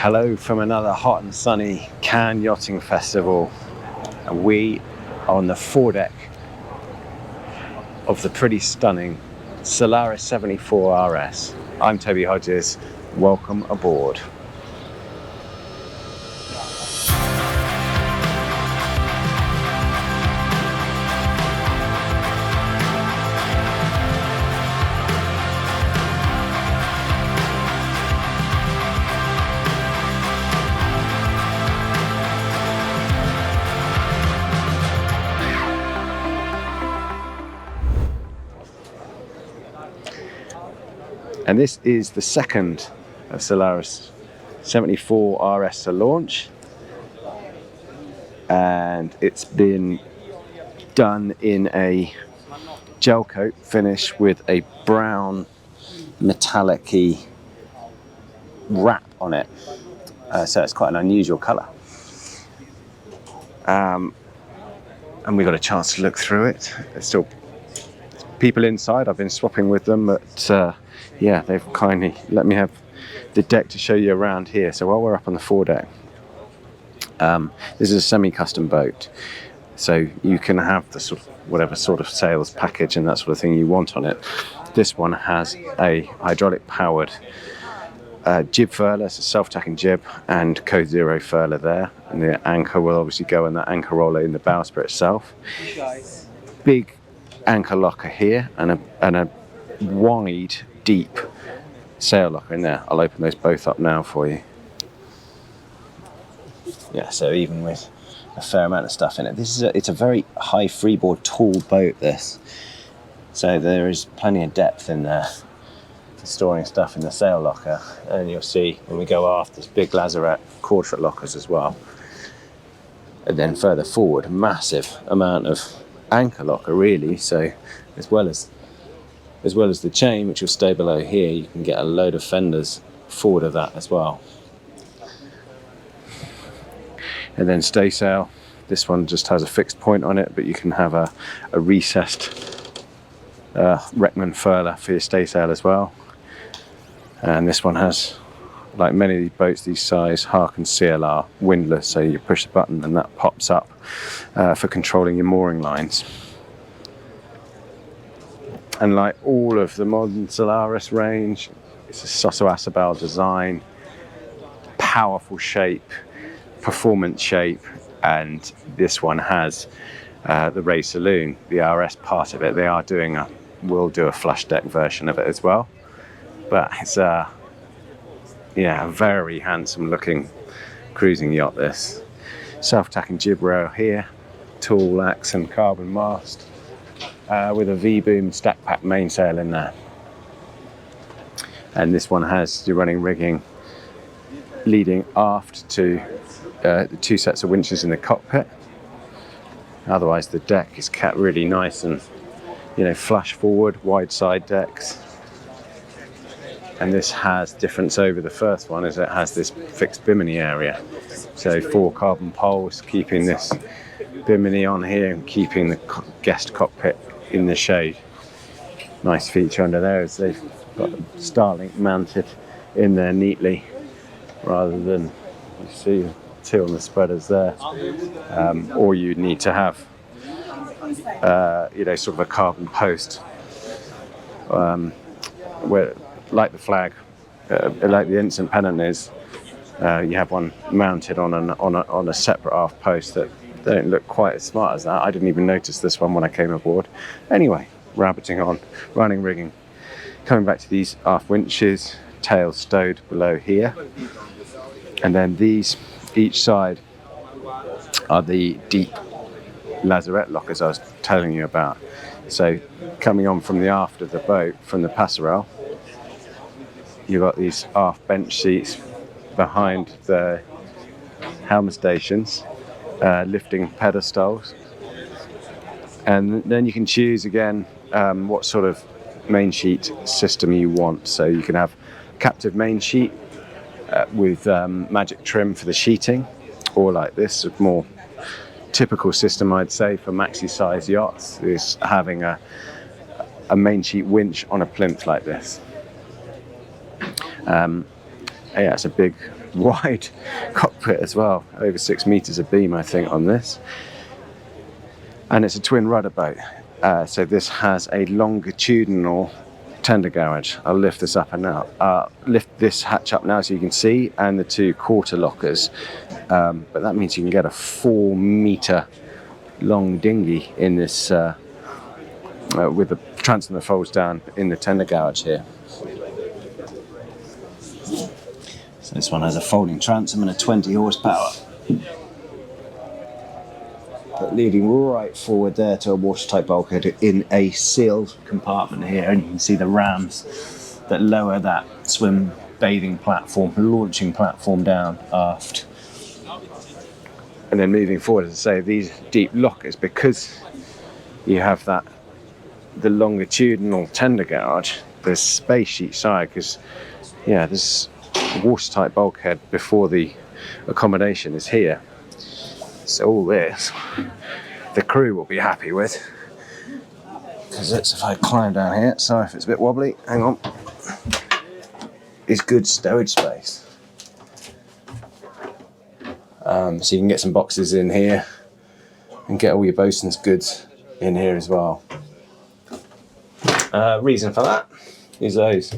Hello from another hot and sunny Cannes Yachting Festival, and we are on the foredeck of the pretty stunning Solaris 74 RS. I'm Toby Hodges, welcome aboard. And this is the second of Solaris 74 RS to launch, and it's been done in a gel coat finish with a brown metallic-y wrap on it, so it's quite an unusual colour. And we got a chance to look through it. There's still people inside. I've been swapping with them, but yeah, they've kindly let me have the deck to show you around here. So while we're up on the foredeck, this is a semi-custom boat, so you can have the sort of whatever sort of sails package and that sort of thing you want on it. This one has a hydraulic powered jib furler, it's a self-tacking jib, and code 0 furler there, and the anchor will obviously go in that anchor roller in the bowsprit itself. Big anchor locker here, and a wide, deep sail locker in there. I'll open those both up now for you. Yeah, so even with a fair amount of stuff in it, it's a very high freeboard, tall boat, this. So there is plenty of depth in there for storing stuff in the sail locker. And you'll see when we go aft, there's big lazarette quarter-foot lockers as well. And then further forward, massive amount of anchor locker really. So as well as the chain, which will stay below here, you can get a load of fenders forward of that as well. And then staysail, this one just has a fixed point on it, but you can have a recessed Reckman furler for your staysail as well. And this one has, like many of these boats these size, Harken CLR windlass, so you push the button and that pops up for controlling your mooring lines. And like all of the modern Solaris range, it's a Soto Acebal design, powerful shape, performance shape, and this one has the raised saloon, the RS part of it. They will do a flush deck version of it as well, but it's a very handsome looking cruising yacht, this. Self-tacking jib rail here, tall axe and carbon mast, with a V-boom stack pack mainsail in there. And this one has your running rigging leading aft to the two sets of winches in the cockpit. Otherwise the deck is kept really nice and, flush forward, wide side decks. And this has difference over the first one, is it has this fixed bimini area. So 4 carbon poles keeping this bimini on here and keeping the guest cockpit in the shade. Nice feature under there is they've got Starlink mounted in there neatly, rather than, you see, 2 on the spreaders there. Or you'd need to have, sort of a carbon post, where, like the flag, like the ensign pennant is, you have one mounted on a separate aft post that don't look quite as smart as that. I didn't even notice this one when I came aboard. Anyway, rabbiting on, running rigging. Coming back to these aft winches, tail stowed below here. And then these, each side, are the deep lazarette lockers I was telling you about. So coming on from the aft of the boat, from the passerelle, you've got these aft bench seats behind the helm stations, lifting pedestals, and then you can choose again what sort of main sheet system you want. So you can have captive main sheet with magic trim for the sheeting, or like this, a more typical system I'd say for maxi size yachts is having a main sheet winch on a plinth like this. Yeah, it's a big, wide cockpit as well. Over 6 meters of beam, I think, on this. And it's a twin rudder boat. So this has a longitudinal tender garage. I'll lift this up and now. Lift this hatch up now so you can see, and the 2 quarter lockers. But that means you can get a 4 meter long dinghy in this, with the transom that folds down in the tender garage here. So this one has a folding transom and a 20 horsepower. But leading right forward there to a watertight bulkhead in a sealed compartment here, and you can see the rams that lower that swim bathing platform, launching platform down aft. And then moving forward, as I say, these deep lockers, because you have that the longitudinal tender garage, there's space each side, because yeah, this watertight bulkhead before the accommodation is here. So all this, the crew will be happy with. Because if I climb down here, sorry if it's a bit wobbly, hang on, is good stowage space. So you can get some boxes in here and get all your bosun's goods in here as well. Reason for that is those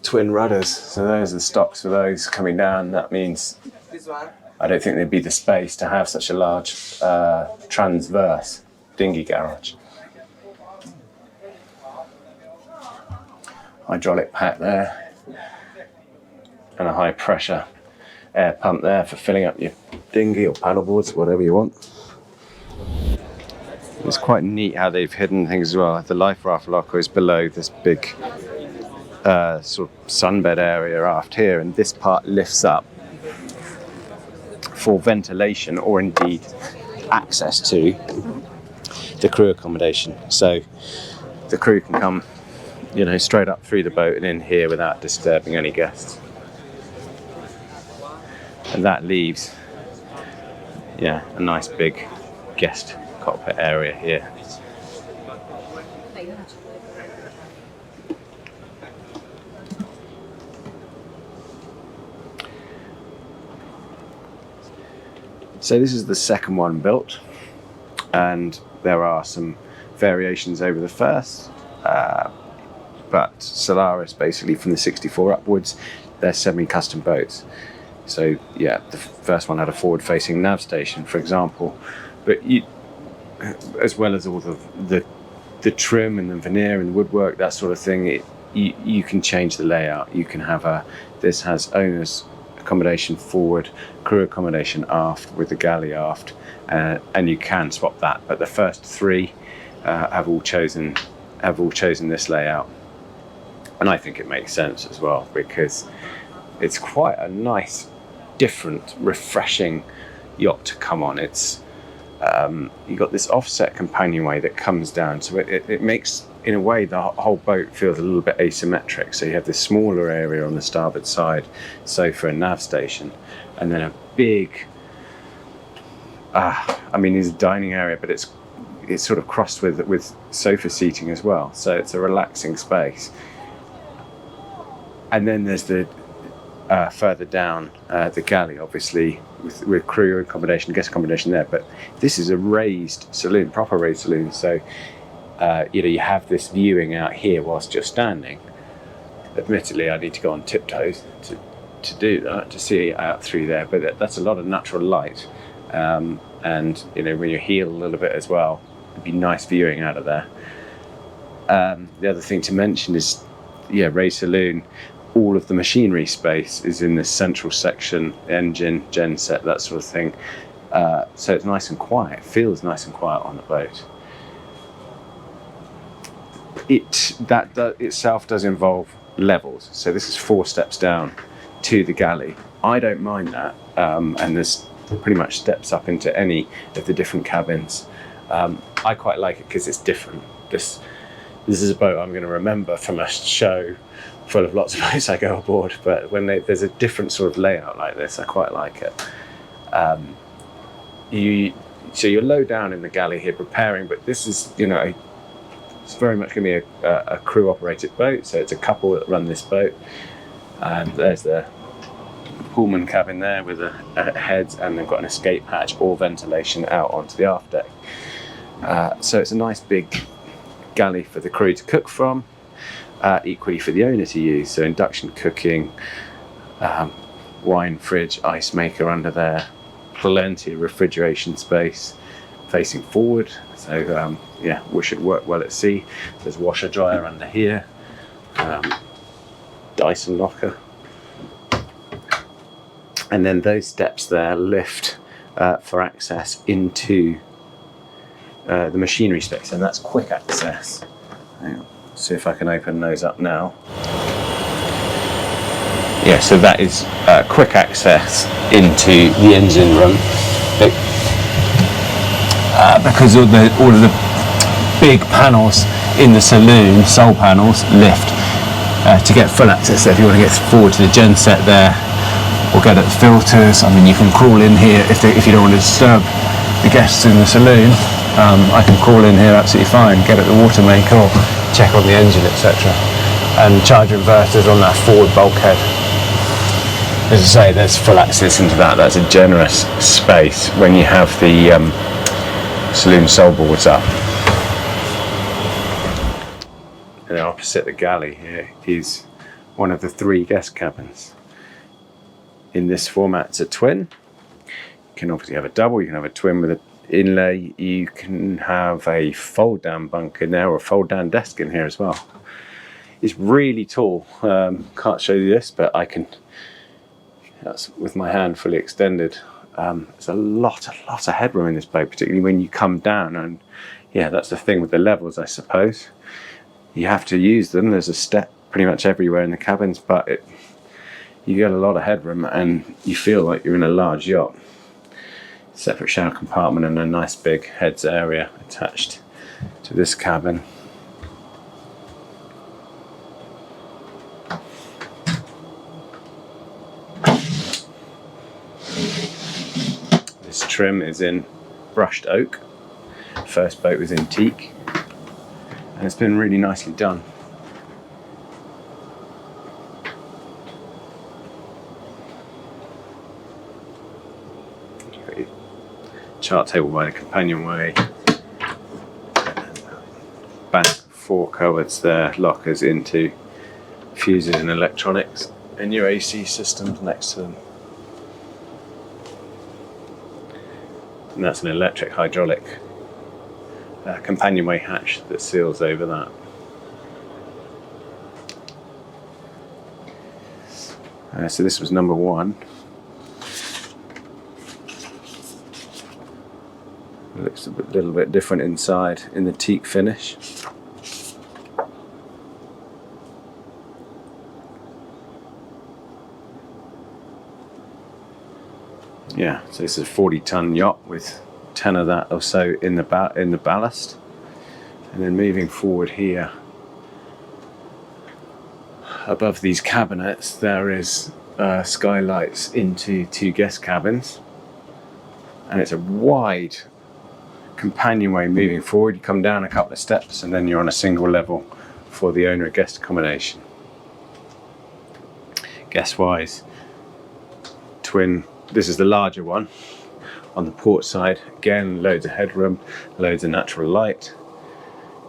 twin rudders. So those are the stocks for those coming down. That means I don't think there'd be the space to have such a large transverse dinghy garage. Hydraulic pack there, and a high pressure air pump there for filling up your dinghy or paddleboards, whatever you want. It's quite neat how they've hidden things as well. The life raft locker is below this big sort of sunbed area aft here, and this part lifts up for ventilation or indeed access to the crew accommodation. So the crew can come, you know, straight up through the boat and in here without disturbing any guests. And that leaves, yeah, a nice big guest cockpit area here. So this is the second one built, and there are some variations over the first, but Solaris, basically from the 64 upwards, they're semi-custom boats. So yeah, the first one had a forward-facing nav station, for example, but you, as well as all the trim and the veneer and the woodwork, that sort of thing, you can change the layout. You can have this has owner's accommodation forward, crew accommodation aft with the galley aft, and you can swap that. But the first 3 have all chosen this layout, and I think it makes sense as well, because it's quite a nice, different, refreshing yacht to come on. It's you've got this offset companionway that comes down, so it makes, in a way, the whole boat feels a little bit asymmetric. So you have this smaller area on the starboard side, sofa and nav station, and then a big, I mean, it's a dining area, but it's sort of crossed with sofa seating as well. So it's a relaxing space. And then there's the further down the galley, obviously, with crew accommodation, guest accommodation there. But this is a raised saloon, proper raised saloon. So you have this viewing out here whilst you're standing. Admittedly, I need to go on tiptoes to do that, to see out through there. But that's a lot of natural light, and when you heel a little bit as well, it'd be nice viewing out of there. The other thing to mention is, raised saloon. All of the machinery space is in this central section, engine, genset, that sort of thing. So it's nice and quiet. It feels nice and quiet on the boat. That itself does involve levels. So this is 4 steps down to the galley. I don't mind that, and there's pretty much steps up into any of the different cabins. I quite like it because it's different. This is a boat I'm going to remember from a show full of lots of boats I go aboard, but when there's a different sort of layout like this, I quite like it. So you're low down in the galley here preparing, but this is, it's very much going to be a crew operated boat, so it's a couple that run this boat. And there's the Pullman cabin there with a heads, and they've got an escape hatch or ventilation out onto the aft deck. So it's a nice big galley for the crew to cook from, equally for the owner to use. So induction cooking, wine fridge, ice maker under there, plenty of refrigeration space facing forward. So yeah, we should work well at sea. There's washer dryer under here, Dyson locker. And then those steps there lift for access into the machinery space, and that's quick access. Hang on, see if I can open those up now. Yeah, so that is quick access into the engine room. Because all of the big panels in the saloon, sole panels, lift to get full access. So if you want to get forward to the gen set there, or get at the filters, I mean, you can crawl in here if you don't want to disturb the guests in the saloon. I can crawl in here absolutely fine, get at the water maker or check on the engine, etc. And charge inverters on that forward bulkhead. As I say, there's full access into that. That's a generous space when you have the saloon sole boards up. And then opposite the galley here is one of the 3 guest cabins. In this format, it's a twin. You can obviously have a double, you can have a twin with an inlay, you can have a fold down bunk in there or a fold down desk in here as well. It's really tall. Can't show you this, but I can, that's with my hand fully extended. There's a lot of headroom in this boat, particularly when you come down, and yeah, that's the thing with the levels, I suppose. You have to use them. There's a step pretty much everywhere in the cabins, but you get a lot of headroom and you feel like you're in a large yacht. Separate shower compartment and a nice big heads area attached to this cabin. This trim is in brushed oak. First boat was in teak, and it's been really nicely done. Chart table by the companionway, back 4 cupboards there, lockers into fuses and electronics, and your AC systems next to them. And that's an electric hydraulic companionway hatch that seals over that. So this was number 1. It looks a little bit different inside in the teak finish. Yeah, so this is a 40-ton yacht with 10 of that or so in the ballast. And then moving forward here, above these cabinets, there is skylights into 2 guest cabins, and it's a wide companionway moving forward. You come down a couple of steps and then you're on a single level for the owner guest accommodation. Guest wise, twin, this is the larger one on the port side. Again, loads of headroom, loads of natural light,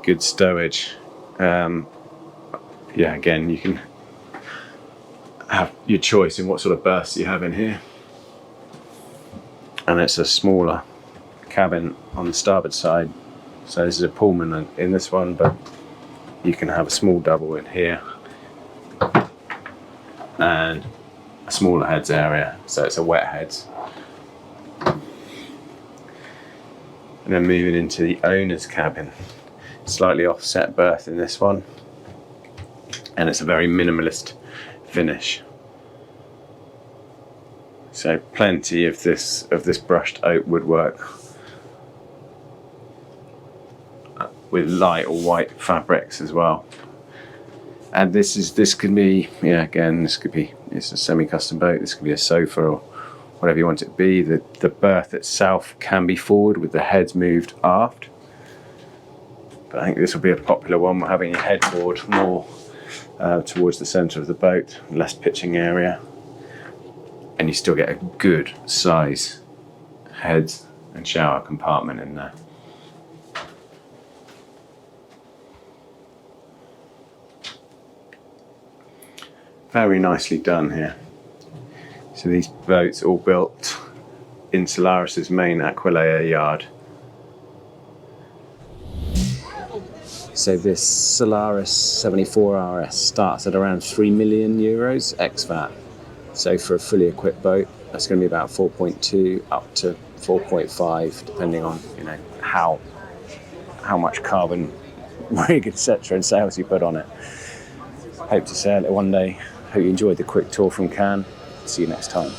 good stowage. Yeah, again, you can have your choice in what sort of berths you have in here. And it's a smaller cabin on the starboard side, so this is a Pullman in this one, but you can have a small double in here and a smaller heads area, so it's a wet heads. And then moving into the owner's cabin, slightly offset berth in this one, and it's a very minimalist finish. So plenty of this brushed oak woodwork with light or white fabrics as well. And this could be, yeah, again, it's a semi-custom boat. This could be a sofa or whatever you want it to be. The berth itself can be forward with the heads moved aft. But I think this will be a popular one. We're having a headboard more towards the centre of the boat, less pitching area, and you still get a good size head and shower compartment in there. Very nicely done here. So these boats all built in Solaris's main Aquileia yard. So this Solaris 74 RS starts at around €3 million ex-VAT. So for a fully equipped boat, that's going to be about 4.2 up to 4.5, depending on how much carbon rig, etc., and sails you put on it. Hope to sail it one day. Hope you enjoyed the quick tour from Cannes. See you next time.